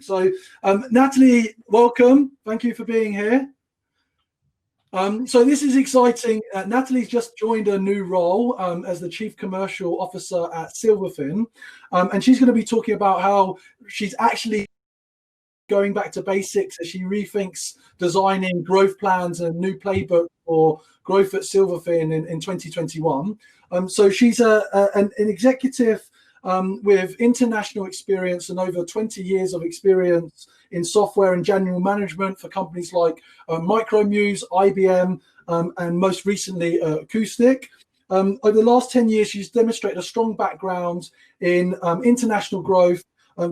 So Natalie, welcome. Thank you for being here. So this is exciting. Natalie's just joined a new role as the Chief Commercial Officer at Silverfin. And she's going to be talking about how she's actually going back to basics as she rethinks designing growth plans and new playbook for growth at Silverfin in 2021. So she's an executive with international experience and over 20 years of experience in software and general management for companies like Micromuse, IBM, and most recently Acoustic. Over the last 10 years, she's demonstrated a strong background in international growth,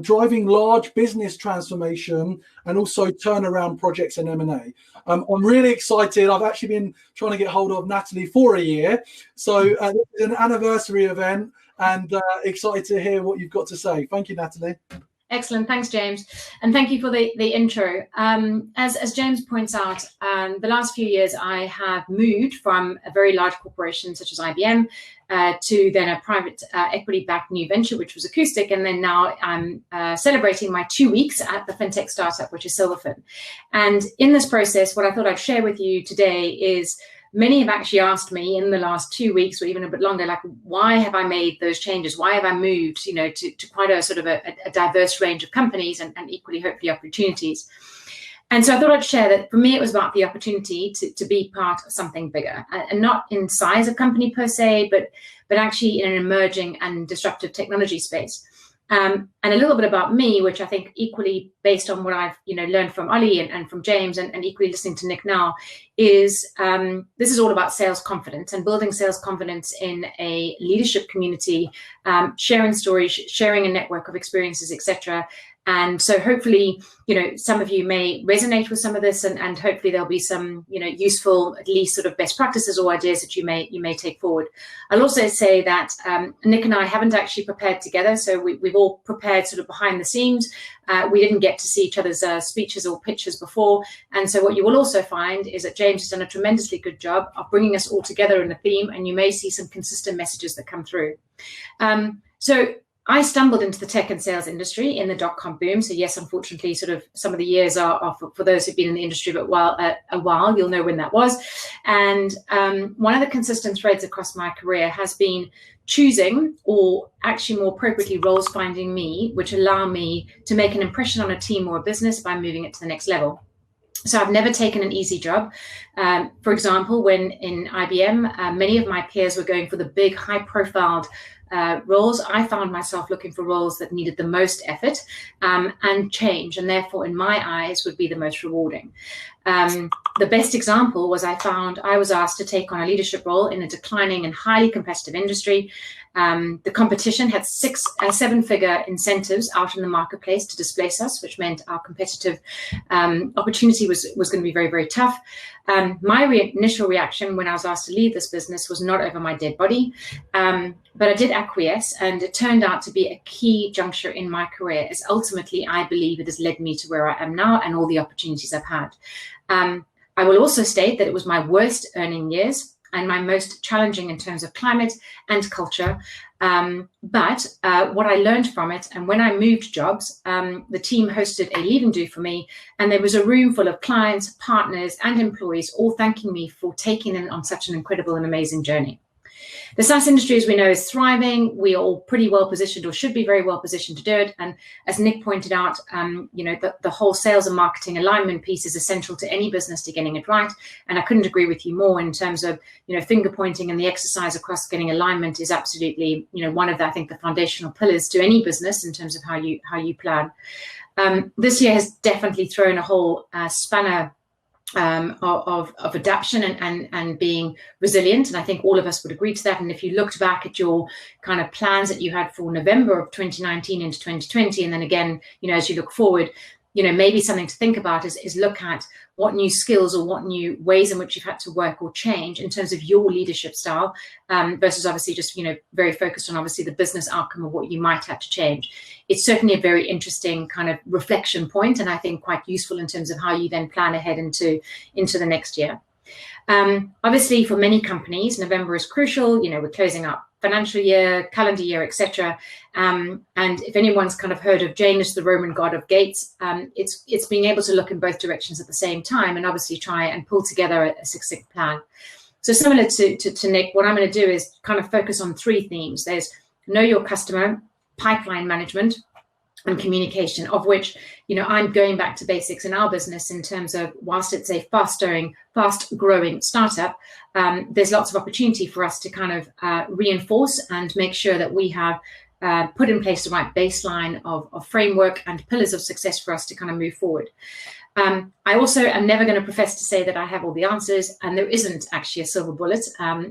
driving large business transformation and also turnaround projects and M&A. I'm really excited. I've actually been trying to get hold of Natalie for a year. So this is an anniversary event and excited to hear what you've got to say. Thank you, Natalie. Excellent. Thanks, James. And thank you for the intro. As James points out, the last few years I have moved from a very large corporation such as IBM to then a private equity-backed new venture, which was Acoustic. And then now I'm celebrating my 2 weeks at the fintech startup, which is Silverfin. And in this process, what I thought I'd share with you today is many have actually asked me in the last 2 weeks or even a bit longer, like, why have I made those changes? Why have I moved, to quite a sort of a diverse range of companies and equally, hopefully, opportunities? And so I thought I'd share that for me, it was about the opportunity to be part of something bigger, and not in size of company per se, but actually in an emerging and disruptive technology space. And a little bit about me, which I think equally based on what I've learned from Ollie and from James and equally listening to Nick now, is this is all about sales confidence and building sales confidence in a leadership community, sharing stories, sharing a network of experiences, etc. And so hopefully, some of you may resonate with some of this, and hopefully there'll be some, useful, at least sort of best practices or ideas that you may take forward. I'll also say that Nick and I haven't actually prepared together, so we've all prepared sort of behind the scenes. We didn't get to see each other's speeches or pitches before, and so what you will also find is that James has done a tremendously good job of bringing us all together in a theme, and you may see some consistent messages that come through. So I stumbled into the tech and sales industry in the dot-com boom. So yes, unfortunately, sort of some of the years are for those who've been in the industry a while, you'll know when that was. And one of the consistent threads across my career has been choosing, or actually more appropriately, roles finding me, which allow me to make an impression on a team or a business by moving it to the next level. So I've never taken an easy job. For example, when in IBM, many of my peers were going for the big, high-profiled roles, I found myself looking for roles that needed the most effort and change, and therefore, in my eyes, would be the most rewarding. The best example was I was asked to take on a leadership role in a declining and highly competitive industry. The competition had 7-figure incentives out in the marketplace to displace us, which meant our competitive opportunity was going to be very, very tough. My initial reaction when I was asked to leave this business was not over my dead body, but I did acquiesce, and it turned out to be a key juncture in my career, as ultimately I believe it has led me to where I am now and all the opportunities I've had. I will also state that it was my worst earning years and my most challenging in terms of climate and culture. But what I learned from it, and when I moved jobs, the team hosted a leave and do for me, and there was a room full of clients, partners, and employees all thanking me for taking them on such an incredible and amazing journey. The SaaS industry, as we know, is thriving. We are all pretty well positioned, or should be very well positioned to do it. And as Nick pointed out, the whole sales and marketing alignment piece is essential to any business to getting it right. And I couldn't agree with you more in terms of, finger pointing and the exercise across getting alignment is absolutely, one of the, I think, the foundational pillars to any business in terms of how you plan. This year has definitely thrown a whole spanner of adaptation and being resilient, and I think all of us would agree to that. And if you looked back at your kind of plans that you had for November of 2019 into 2020, and then again, as you look forward, maybe something to think about is look at what new skills or what new ways in which you've had to work or change in terms of your leadership style, versus obviously just, very focused on obviously the business outcome of what you might have to change. It's certainly a very interesting kind of reflection point, and I think quite useful in terms of how you then plan ahead into the next year. Obviously, for many companies, November is crucial. We're closing out financial year, calendar year, etc. And if anyone's kind of heard of Janus, the Roman god of gates, it's being able to look in both directions at the same time and obviously try and pull together a succinct plan. So similar to Nick, what I'm going to do is kind of focus on three themes. There's know your customer, pipeline management, and communication, of which, I'm going back to basics in our business in terms of, whilst it's a fast growing startup, there's lots of opportunity for us to kind of reinforce and make sure that we have put in place the right baseline of framework and pillars of success for us to kind of move forward. I also am never going to profess to say that I have all the answers, and there isn't actually a silver bullet.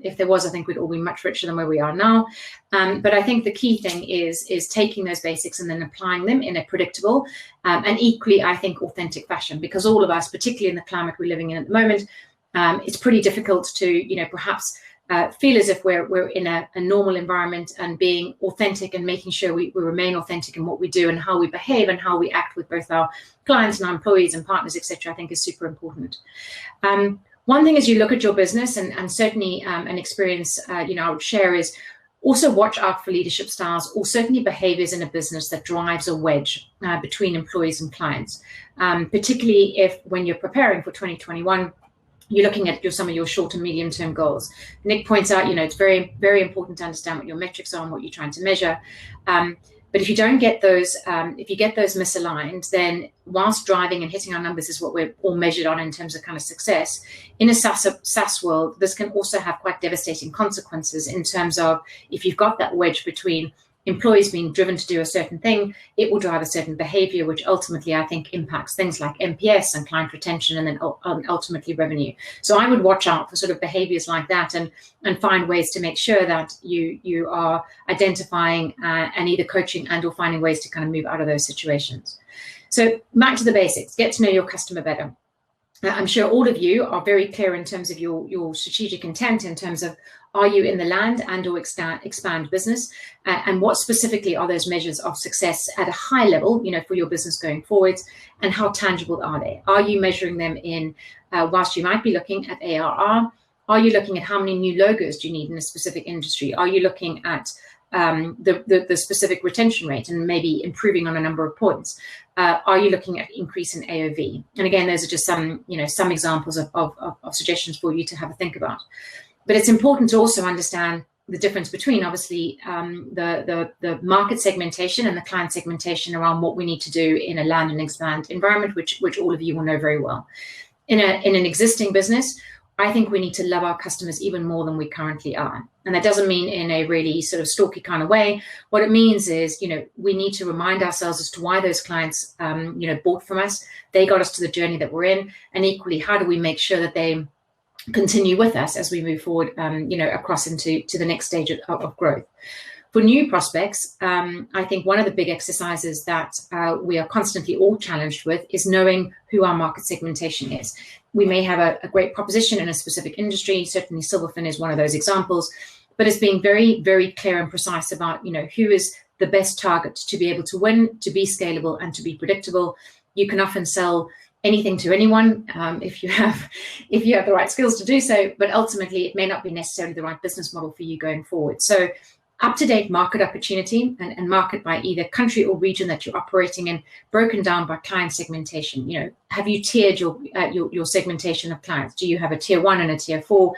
If there was, I think we'd all be much richer than where we are now. But I think the key thing is taking those basics and then applying them in a predictable and equally, I think, authentic fashion, because all of us, particularly in the climate we're living in at the moment, it's pretty difficult to, perhaps feel as if we're in a normal environment, and being authentic and making sure we remain authentic in what we do and how we behave and how we act with both our clients and our employees and partners, etc., I think is super important. One thing as you look at your business, and certainly an experience, I would share, is also watch out for leadership styles or certainly behaviors in a business that drives a wedge between employees and clients, particularly if when you're preparing for 2021, you're looking at some of your short and medium term goals. Nick points out, it's very, very important to understand what your metrics are and what you're trying to measure. But if you don't get those, if you get those misaligned, then whilst driving and hitting our numbers is what we're all measured on in terms of kind of success, in a SaaS world, this can also have quite devastating consequences in terms of, if you've got that wedge between employees being driven to do a certain thing, it will drive a certain behavior, which ultimately I think impacts things like NPS and client retention, and then ultimately revenue. So I would watch out for sort of behaviors like that, and find ways to make sure that you are identifying and either coaching and or finding ways to kind of move out of those situations. So back to the basics, get to know your customer better. I'm sure all of you are very clear in terms of your strategic intent, in terms of, are you in the land and or expand business, and what specifically are those measures of success at a high level, for your business going forwards, and how tangible are they? Are you measuring them in, whilst you might be looking at ARR, are you looking at how many new logos do you need in a specific industry? Are you looking at the specific retention rate and maybe improving on a number of points? Are you looking at increase in AOV? And again, those are just some examples of suggestions for you to have a think about. But it's important to also understand the difference between, obviously, the market segmentation and the client segmentation around what we need to do in a land and expand environment, which all of you will know very well. In an existing business, I think we need to love our customers even more than we currently are. And that doesn't mean in a really sort of stalky kind of way. What it means is, we need to remind ourselves as to why those clients, bought from us. They got us to the journey that we're in. And equally, how do we make sure that they continue with us as we move forward, across into the next stage of growth. For new prospects, I think one of the big exercises that we are constantly all challenged with is knowing who our market segmentation is. We may have a great proposition in a specific industry. Certainly Silverfin is one of those examples, but it's being very, very clear and precise about, who is the best target to be able to win, to be scalable and to be predictable. You can often sell anything to anyone if you have the right skills to do so, but ultimately it may not be necessarily the right business model for you going forward. So up-to-date market opportunity and market by either country or region that you're operating in, broken down by client segmentation. Have you tiered your segmentation of clients? Do you have a tier 1 and a tier 4?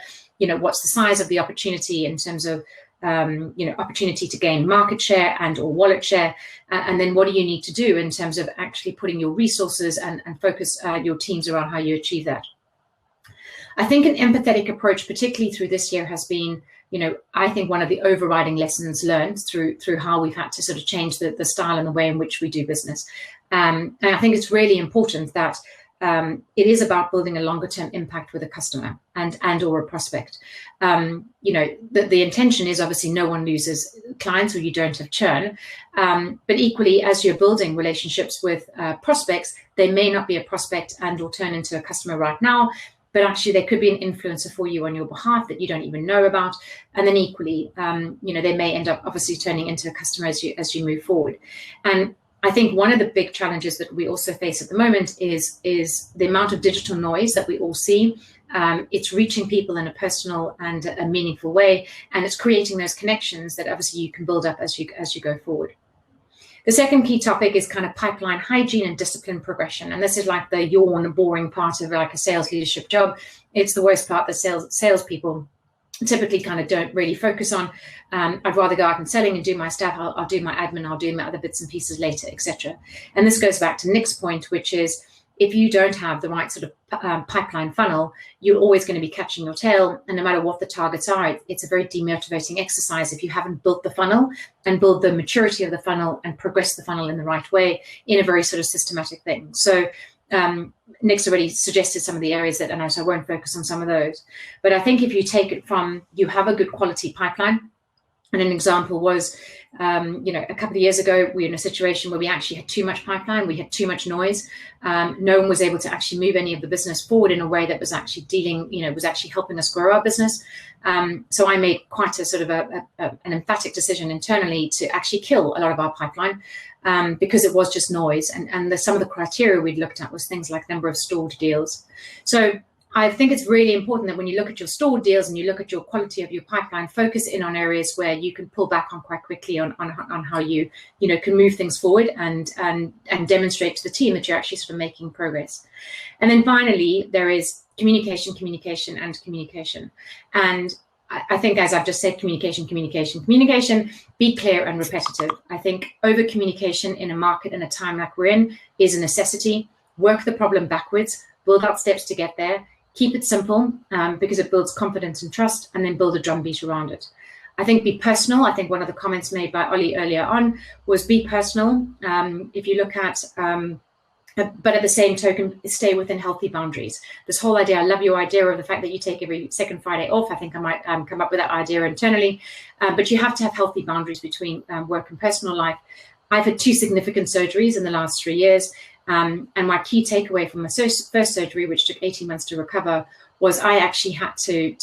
What's the size of the opportunity in terms of opportunity to gain market share and or wallet share, and then what do you need to do in terms of actually putting your resources and focus your teams around how you achieve that. I think an empathetic approach, particularly through this year, has been, I think one of the overriding lessons learned through how we've had to sort of change the style and the way in which we do business. And I think it's really important that it is about building a longer term impact with a customer and or a prospect. The intention is obviously no one loses clients or you don't have churn. But equally, as you're building relationships with prospects, they may not be a prospect and or turn into a customer right now, but actually they could be an influencer for you on your behalf that you don't even know about. And then equally, they may end up obviously turning into a customer as you move forward. And I think one of the big challenges that we also face at the moment is the amount of digital noise that we all see, It's reaching people in a personal and a meaningful way, and it's creating those connections that obviously you can build up as you go forward. The second key topic is kind of pipeline hygiene and discipline progression. And this is like the yawn, boring part of like a sales leadership job. It's the worst part that salespeople typically kind of don't really focus on. I'd rather go out and selling and do my stuff. I'll do my admin, I'll do my other bits and pieces later, etc. And this goes back to Nick's point, which is if you don't have the right sort of pipeline funnel, you're always going to be catching your tail. And no matter what the targets are, it's a very demotivating exercise if you haven't built the funnel and build the maturity of the funnel and progress the funnel in the right way in a very sort of systematic thing. So Nick's already suggested some of the areas that, and so I won't focus on some of those. But I think if you take it from, you have a good quality pipeline, and an example was, a couple of years ago, we were in a situation where we actually had too much pipeline, we had too much noise. No one was able to actually move any of the business forward in a way that was actually dealing, was actually helping us grow our business. So I made quite a sort of an emphatic decision internally to actually kill a lot of our pipeline because it was just noise. And some of the criteria we'd looked at was things like number of stalled deals. So I think it's really important that when you look at your stalled deals and you look at your quality of your pipeline, focus in on areas where you can pull back on quite quickly on how you can move things forward and demonstrate to the team that you're actually sort of making progress. And then finally, there is communication. And I think, as I've just said, communication, be clear and repetitive. I think over communication in a market and a time like we're in is a necessity. Work the problem backwards, build out steps to get there. Keep it simple because it builds confidence and trust, and then build a drumbeat around it. I think be personal. I think one of the comments made by Ollie earlier on was be personal. If you look at, but at the same token, stay within healthy boundaries. This whole idea, I love your idea of the fact that you take every second Friday off. I think I might come up with that idea internally, but you have to have healthy boundaries between work and personal life. I've had 2 significant surgeries in the last 3 years. And my key takeaway from my first surgery, which took 18 months to recover, was I actually had to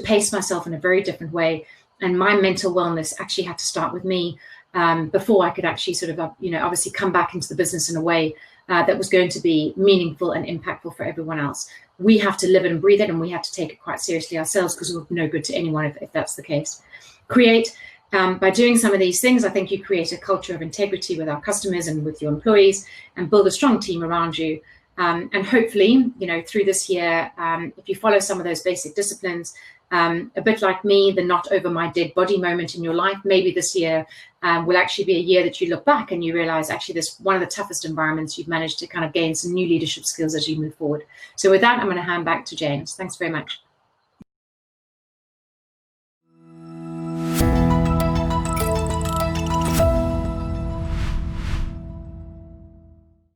pace myself in a very different way. And my mental wellness actually had to start with me before I could actually sort of, obviously come back into the business in a way that was going to be meaningful and impactful for everyone else. We have to live it and breathe it, and we have to take it quite seriously ourselves because we're no good to anyone if that's the case. By doing some of these things, I think you create a culture of integrity with our customers and with your employees, and build a strong team around you. And hopefully, through this year, if you follow some of those basic disciplines, a bit like me, the not over my dead body moment in your life, maybe this year will actually be a year that you look back and you realize actually this is one of the toughest environments you've managed to kind of gain some new leadership skills as you move forward. So with that, I'm going to hand back to James. Thanks very much.